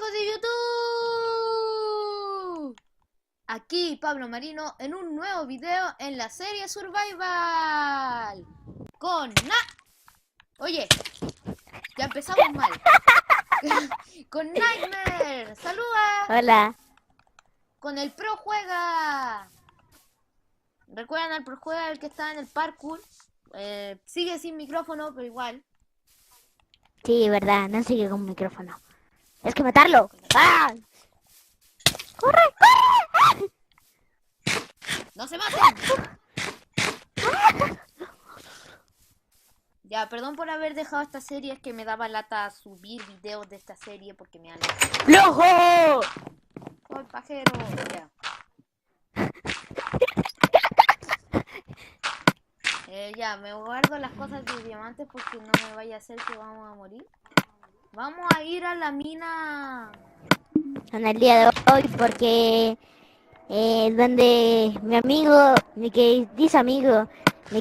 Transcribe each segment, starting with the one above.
amigos de YouTube? Aquí Pablo Marino en un nuevo video en la serie Survival con Oye, ya empezamos mal. Con Nightmare, saluda. Hola. Con el Pro Juega. ¿Recuerdan al Pro Juega, el que está en el parkour? Sigue sin micrófono, pero igual. Sí, verdad, no sigue con micrófono. Es que matarlo. ¡Ah! ¡Corre, corre! ¡No se maten! Ya, perdón por haber dejado esta serie, es que me daba lata subir videos de esta serie porque me dan lata. ¡Flojo! ¡Soy pajero! Ya. Ya, me guardo las cosas de diamantes porque no me vaya a hacer que vamos a morir. Vamos a ir a la mina. En el día de hoy porque donde mi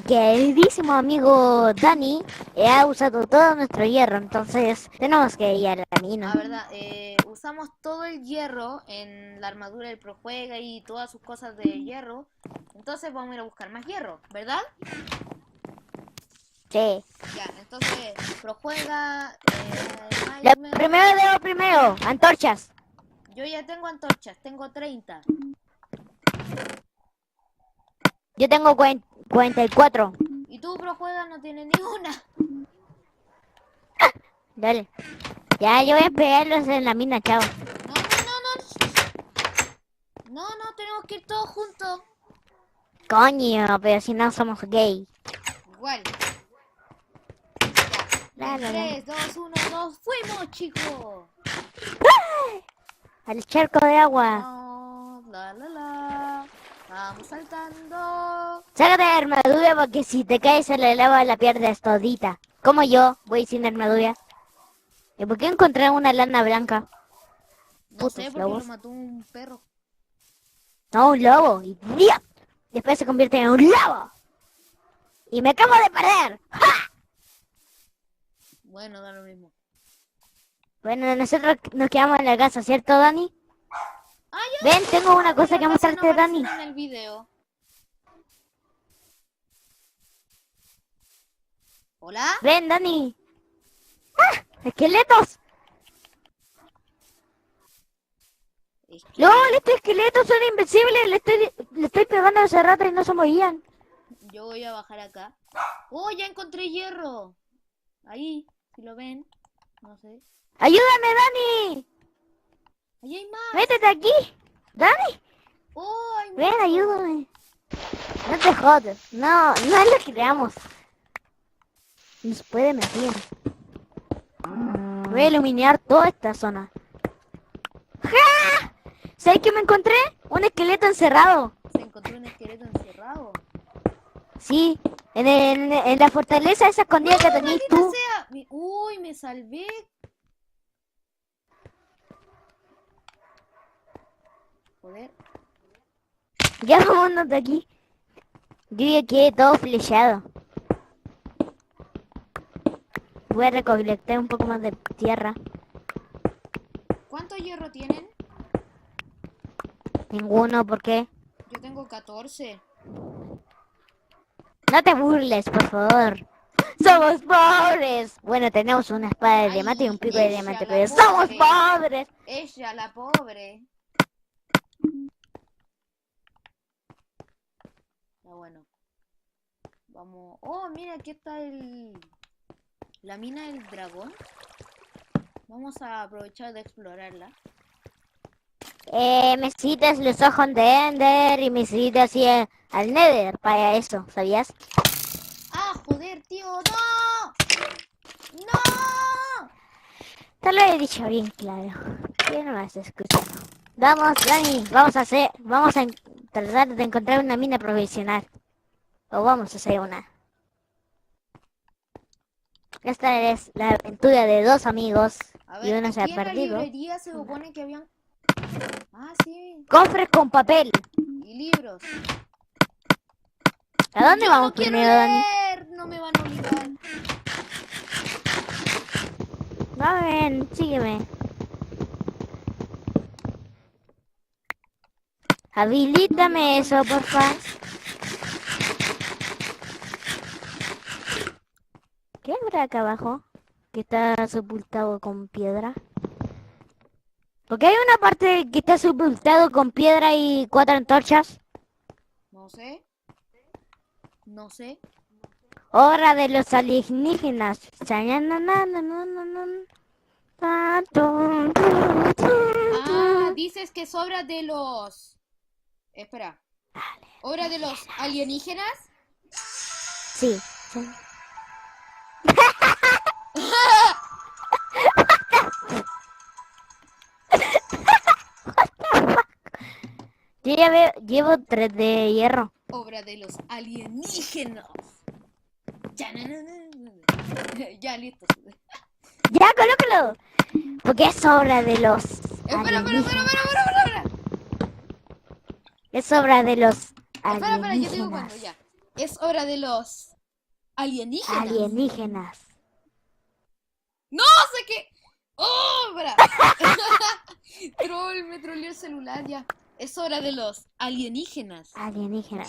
queridísimo amigo Dani ha usado todo nuestro hierro, entonces tenemos que ir a la mina. La verdad, usamos todo el hierro en la armadura del Pro Juega y todas sus cosas de hierro. Entonces vamos a ir a buscar más hierro, ¿verdad? Sí. Ya, entonces Pro Juega, Primero, antorchas. Yo ya tengo antorchas, tengo 30. Yo tengo 44. Y tú, Pro Juega, no tienes ninguna. Dale. Ya, yo voy a pegarlos en la mina, chao. No, tenemos que ir todos juntos. Coño, pero si no somos gay. Igual. La, la, la. 3, 2, 1, 2, fuimos, chicos. Al charco de agua. No, vamos saltando. Sácate la armadura porque si te caes en la lava la pierdes todita. Como yo, voy sin armadura. ¿Y por qué encontré una lana blanca? No sé, Putos porque lobos. lo mató un perro. No, un lobo. Y ¡dia! Después se convierte en un lobo. Y me acabo de perder. ¡Ja! Bueno, da lo mismo. Bueno, nosotros nos quedamos en la casa, ¿cierto, Dani? Ah, ya. Ven, tengo una cosa que Casi mostrarte, no Dani. aparecen en el video. ¿Hola? Ven, Dani. ¡Ah! ¡Esqueletos! LOL, estos esqueletos son invencibles. Le estoy pegando hace rato y no se movían. Yo voy a bajar acá. ¡Oh, ya encontré hierro! Ahí, si lo ven. No sé. ¡Ayúdame, Dani! ¡Ahí hay más! ¡Métete aquí! ¡Dani! ¡Oh, hay más! Ven, ayúdame. No te jodes. No es lo que creamos. Nos puede mentir. Voy a iluminar toda esta zona. ¡Ja! ¿Sabes qué me encontré? Un esqueleto encerrado. ¿Se encontró un esqueleto encerrado? Sí, en la fortaleza esa escondida que tenías tú. Sea. ¡Uy, me salvé! Joder. Ya vámonos de aquí. Yo ya quedé todo flechado. Voy a recolectar un poco más de tierra. ¿Cuánto hierro tienen? Ninguno, ¿por qué? Yo tengo 14. No te burles, por favor. ¡Somos pobres! Bueno, tenemos una espada de diamante y un pico de ella, diamante, la pero pobre. ¡somos pobres! Ella, la pobre. Está bueno. Vamos. Oh, mira, aquí está la mina del dragón. Vamos a aprovechar de explorarla. Me citas los ojos de Ender y me citas así al Nether para eso, ¿sabías? ¡Ah, joder, tío! ¡No! ¡No! Te lo he dicho bien claro. ¿Quién no me has escuchado? Vamos, Dani, vamos a tratar de encontrar una mina provisional. O vamos a hacer una. Esta es la aventura de dos amigos A y ver, uno se ha aquí en la perdido. librería se supone que habían... Ah, sí. Cofres con papel. Y libros. ¿A dónde Yo vamos no quiero primero, Dani? leer. No me van a obligar. Va bien, sígueme. Habilítame eso, porfa. ¿Qué habrá acá abajo? Que está sepultado con piedra. Porque hay una parte que está sepultado con piedra y 4 antorchas. No sé. No sé. Obra de los alienígenas. Ah, dices que es obra de los... Espera. ¿Obra de los alienígenas? Sí. Yo ya llevo 3 de hierro. Obra de los alienígenas. Ya, ya, listo. Ya, colócalo. Porque es obra de los Espera, alienígenas. espera. Es obra de los Espera, yo te digo cuándo, alienígenas. ya. Es obra de los alienígenas. Alienígenas. No sé qué. Oh, espera. Troll, me troleó el celular ya. Es hora de los alienígenas. Alienígenas.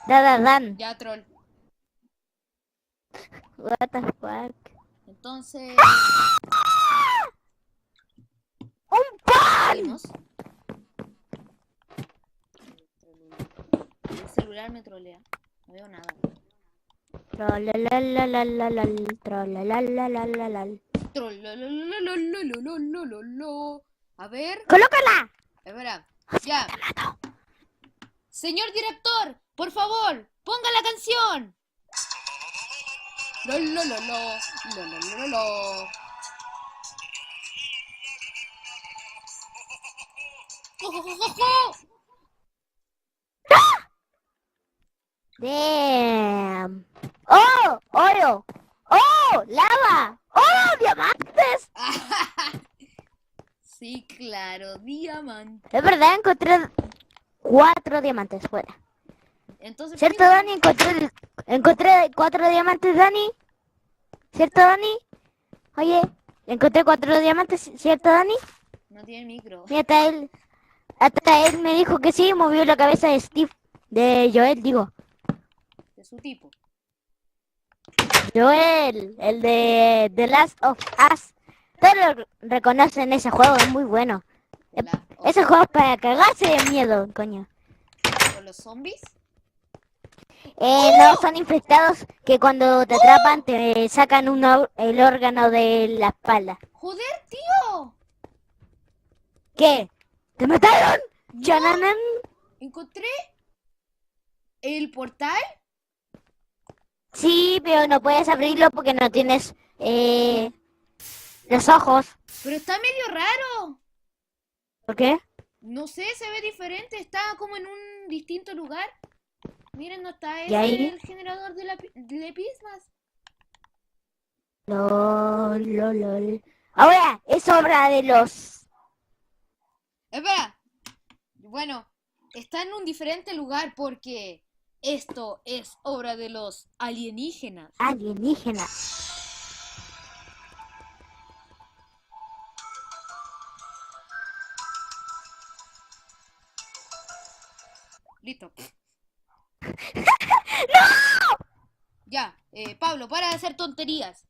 Dan. Ya, troll. What the fuck. Entonces, ¡Un pan! seguimos. El celular me trolea. No veo nada. Trolalalalalalalal, trolalalalalalalal. Troll. A ver, ¡Colócala! espera. Ya. Señor director, por favor, ponga la canción. Lo, lo, lo, lo, lo. Jo, jo, jo, jo, jo. Damn. ¡Oh! ¡Oro! ¡Oh! ¡Lava! ¡Oh! ¡Diamantes! Sí, claro, diamante. Es verdad, encontré 4 diamantes fuera. Entonces, ¿Cierto, Dani? Encontré 4 diamantes, Dani. ¿Cierto, Dani? Oye, encontré 4 diamantes, ¿cierto, Dani? no tiene micro. Mira, hasta él me dijo que sí, movió la cabeza de Steve, de Joel, digo. De su tipo. Joel, el de The Last of Us. Todos lo reconocen ese juego, es muy bueno. De la, Ese juego es para cagarse de miedo, coño. ¿Con los zombies? No, son infectados que cuando te atrapan te sacan el órgano de la espalda. ¡Joder, tío! ¿Qué? ¿Te mataron? No. ¡Chananan! ¿Encontré el portal? Sí, pero no puedes abrirlo porque no tienes los ojos. Pero está medio raro. ¿Por qué? No sé, se ve diferente. Está como en un distinto lugar. Miren, no está ¿Y ahí? el generador de pismas. Lol. Ahora, es obra de los Espera. Bueno, está en un diferente lugar porque esto es obra de los alienígenas. alienígenas. Listo. Ya, Pablo, para de hacer tonterías.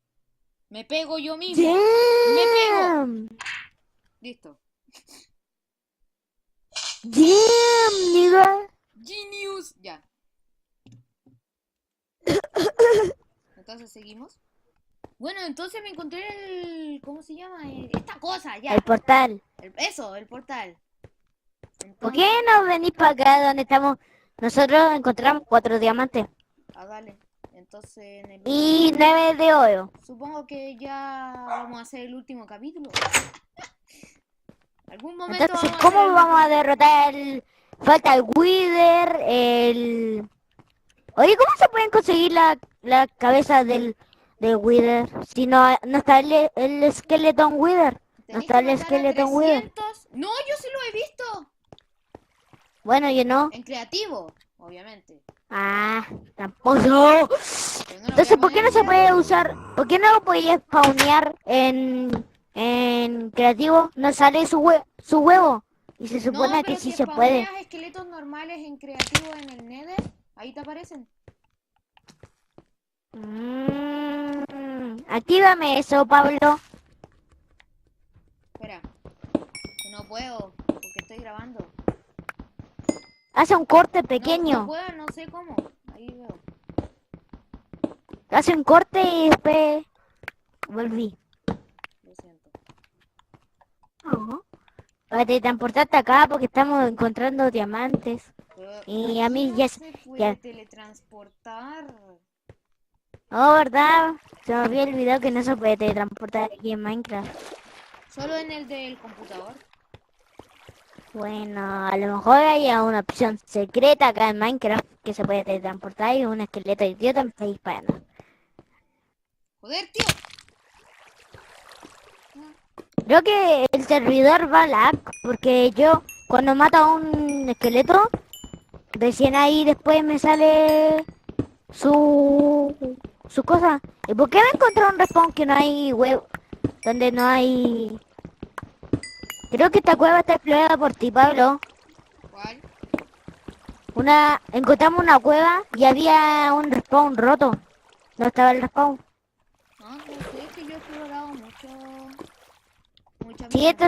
Me pego yo mismo. Me pego. Damn. Listo. Damn, nigga. Genius. Ya. Entonces seguimos. Bueno, entonces me encontré el... ¿Cómo se llama? Esta cosa, ya. El portal. El portal. ¿Por qué no venís para acá donde estamos? Nosotros encontramos 4 diamantes Ah, dale. Entonces en el y 9 de oro. supongo que ya vamos a hacer el último capítulo. Algún momento Entonces, vamos a ¿cómo hacer el vamos a derrotar el... Falta el Wither, el... Oye, ¿cómo se pueden conseguir la cabeza del Wither? Si no está el Skeleton Wither. No Tenéis está que el matar a Skeleton Wither. 300. No, yo sí lo he visto. Bueno, yo no. En creativo, obviamente. Ah, tampoco. Pero no lo voy a Entonces, ¿por qué poner no en se puede creativo. usar? ¿Por qué no lo podía spawnear en creativo? No sale su huevo. Y se No, supone que pero sí si se puede. spawneas esqueletos normales en creativo en el Nether, ahí te aparecen. Actívame eso, Pablo. Espera, que no puedo, porque estoy grabando. Hace un corte No, no pequeño. puedo, no sé cómo. Ahí veo. Hace un corte y después volví. Lo siento. Ajá. Para teletransportarte acá porque estamos encontrando diamantes. Pero Y a aquí mí no ya, se puede ya. teletransportar. Oh, ¿verdad? Se me había olvidado que no se puede teletransportar aquí en Minecraft. Solo en el del computador. Bueno, a lo mejor hay una opción secreta acá en Minecraft que se puede teletransportar y un esqueleto idiota me está disparando. Joder, tío. Creo que el servidor va lag porque yo cuando mato a un esqueleto, recién ahí después me sale su cosa. ¿Y por qué me encontré un respawn que no hay web? Donde no hay... Creo que esta cueva está explorada por ti, Pablo. ¿Cuál? Encontramos una cueva y había un respawn roto. No estaba el respawn. No, no sé, es que yo he explorado mucho. Mucha Sí, mina. está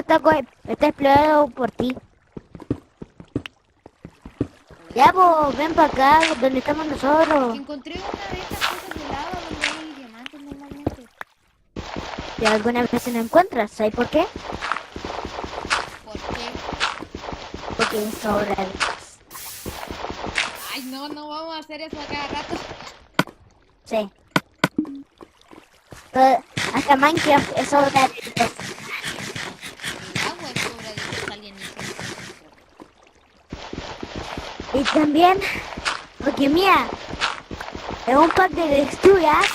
explorado por ti. Joder. Ya, pues, ven para acá, donde estamos Es que nosotros. encontré una de estas cosas de lava donde hay diamantes normalmente. Si alguna vez no encuentras, ¿sabes por qué? ¿Por qué? Porque sobra. Ay, no, no vamos a hacer eso a cada rato. Sí. Hasta Minecraft es sobra. El agua es obra de los alienígenas. Y también, porque mira, en un pack de texturas,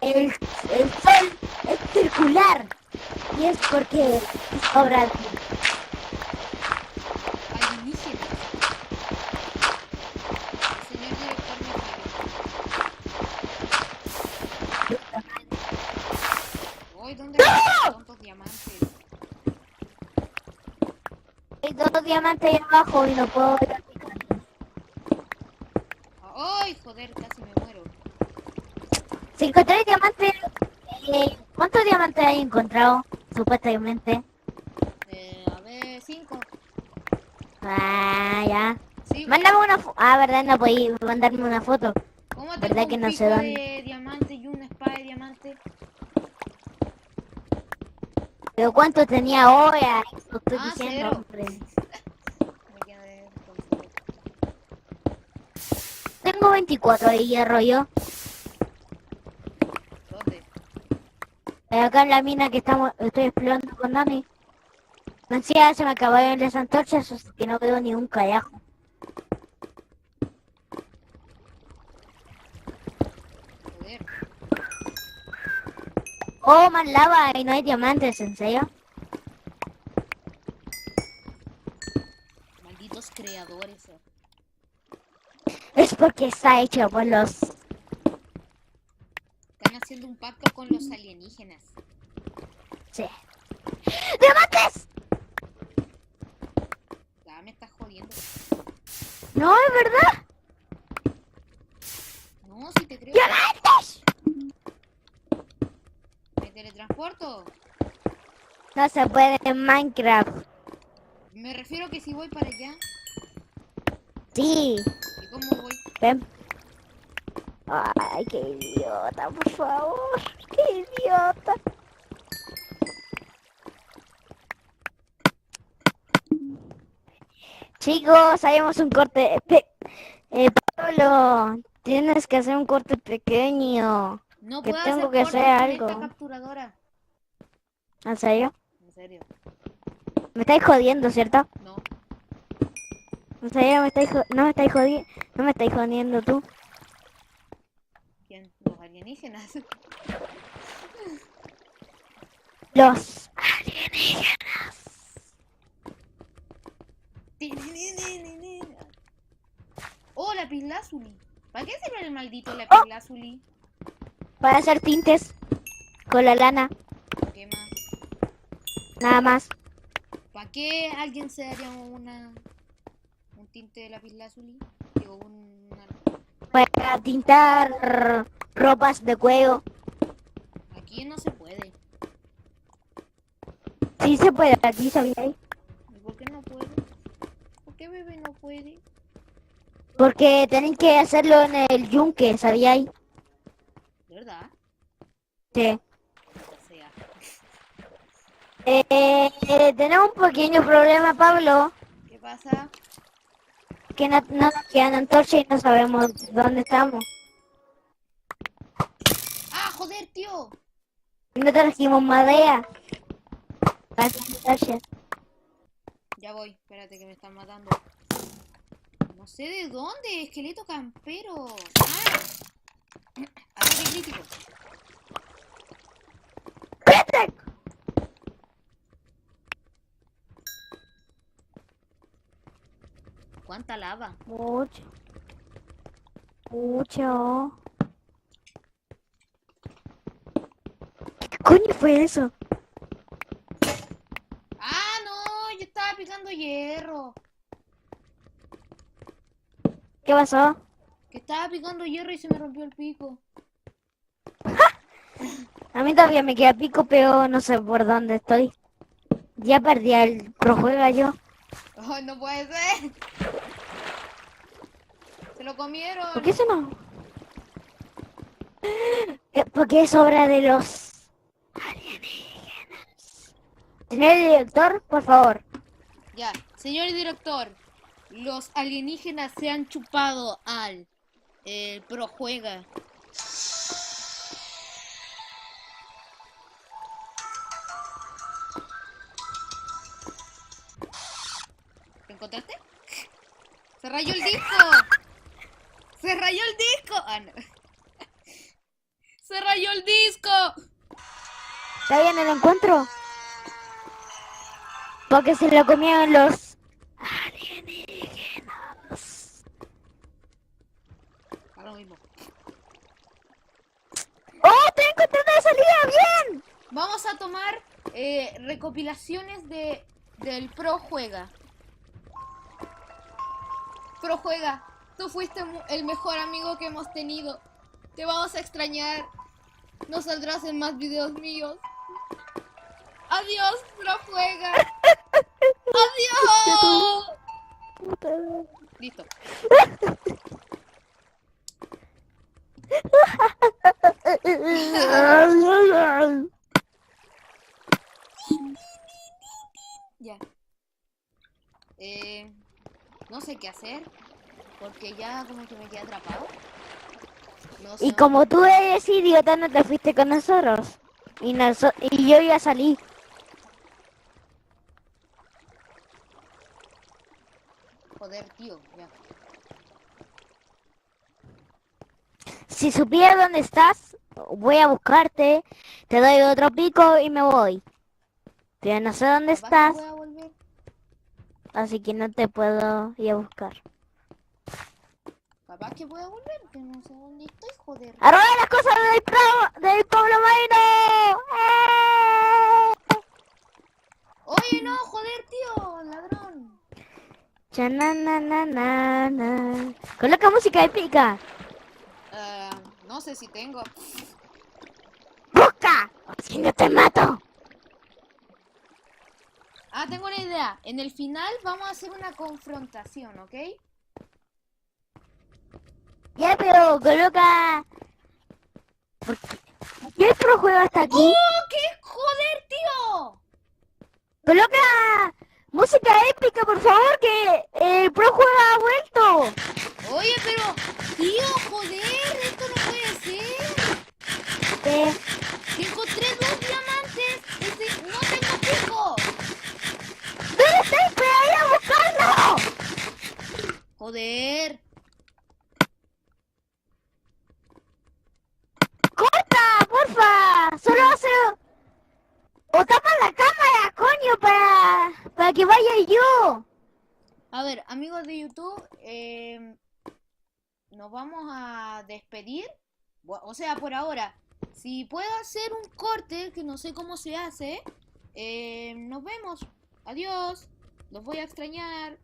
el sol es circular. Y es porque es obra. Alienígenas. Señor director, me falló. Uy, ¿dónde están tantos diamantes? Hay dos diamantes ahí abajo y no puedo ver. Ay, joder, casi me muero. Si encontré diamantes, ¿cuántos diamantes hay encontrado? Supuestamente. A ver, 5. Ah, ya. Sí, ¿ves? Mándame una foto. Ah, ¿verdad? No podí mandarme una foto. ¿Cómo tengo ¿Verdad que un no sé pico dónde? de diamante y una espada de diamante? Pero ¿cuánto tenía ahora? Eso estoy Ah, diciendo, 0. hombre. Me quedé con cero. Tengo 24 de hierro yo. ¿Dónde? Acá en la mina que estoy explorando con Dani. No sé, ya se me acabaron las antorchas, así que no quedó ni un carajo. Joder. Oh, más lava y no hay diamantes, ¿en serio? Malditos creadores. Es porque está hecho por los... Están haciendo un pacto con los alienígenas. Sí. ¡Diamantes! Ya me estás jodiendo. No, es verdad. No, si te creo. ¡Diamantes! ¿Me teletransporto? No se puede en Minecraft. Me refiero que si voy para allá. Sí. ¿Y cómo voy? Ven. Ay, qué idiota, por favor. Qué idiota. Chicos, haremos un corte. Pablo, tienes que hacer un corte pequeño. No Que puedo tengo hacer que hacer cortes con esta algo. capturadora. ¿En serio? En serio. Me estáis jodiendo, ¿cierto? No. ¿En serio no me estáis jodiendo? No me estáis jodiendo tú. ¿Quién? Los alienígenas. Los alienígenas. ¡Oh, la Lazuli! ¿Para qué sirve el maldito Oh, lapislázuli? para hacer tintes con la lana, ¿Qué más? nada más. ¿Para qué alguien se daría un tinte de lapislázuli? Digo, Para tintar ropas de cuello. Aquí no se puede. Sí se puede, aquí sabía. ¿Y por qué no puede? ¿Por qué bebé no puede? Porque tienen que hacerlo en el yunque, ¿sabíais? ¿Verdad? Sí. O sea. Tenemos un pequeño problema, Pablo, ¿Qué pasa? que no nos quedan antorchas y no sabemos dónde estamos. ¡Ah, joder, tío! No trajimos madera para hacer antorchas. Ya voy, espérate que me están matando. No sé de dónde, esqueleto campero. ¡Ah! Ataque crítico. ¡Vete! ¿Cuánta lava? Mucho, mucho. ¿Qué coño fue eso? ¡Ah, no! Yo estaba picando hierro. ¿Qué pasó? Que estaba picando hierro y se me rompió el pico. A mí todavía me queda pico, pero no sé por dónde estoy. Ya perdí el projuega yo. ¡Oh, no puede ser! ¡Se lo comieron! ¿Por qué eso no? Porque es obra de los alienígenas. Señor director, por favor. Ya, señor director. Los alienígenas se han chupado al Pro Juega. ¿Lo encontraste? ¡Se rayó el disco! ¡Se rayó el disco! Ah, no. ¡Se rayó el disco! ¿Está bien el encuentro? Porque se lo comieron los alienígenas. Ahora mismo. ¡Oh, te encontré una salida! ¡Bien! Vamos a tomar recopilaciones del Pro Juega. Pro Juega, tú fuiste el mejor amigo que hemos tenido. Te vamos a extrañar. No saldrás en más videos míos. Adiós, Pro Juega. Adiós. Listo. Ya. No sé qué hacer. Porque ya como que me quedé atrapado. No sé Y dónde. como tú eres idiota, no te fuiste con nosotros. Y yo iba a salir. Joder, tío. Ya. Si supiera dónde estás, voy a buscarte, te doy otro pico y me voy. Pero no sé dónde Capaz que estás, pueda volver. así que no te puedo ir a buscar. Capaz que pueda volver. Que no sé dónde estoy, joder. ¡A robar las cosas del Pablo Marino! Oye, no, joder, tío. Ladrón. Chananana. Coloca música épica. No sé si tengo. ¡Busca! O si no te mato. Ah, tengo una idea. En el final vamos a hacer una confrontación, ¿ok? Ya, pero coloca... ¿Por qué el pro juego hasta aquí? ¡Oh, qué joder, tío! Coloca música épica, por favor, que el pro juego ha vuelto. Oye, pero... Tío, joder, esto no puede ser. Eh, Encontré 2 diamantes. No tengo pico. ¿Dónde estáis para ir a buscarlo? Joder. ¡Corta, porfa! Solo hace... O tapa la cámara, coño, para que vaya yo. A ver, amigos de YouTube, nos vamos a despedir. O sea, por ahora, si puedo hacer un corte, que no sé cómo se hace, nos vemos. Adiós. Los voy a extrañar.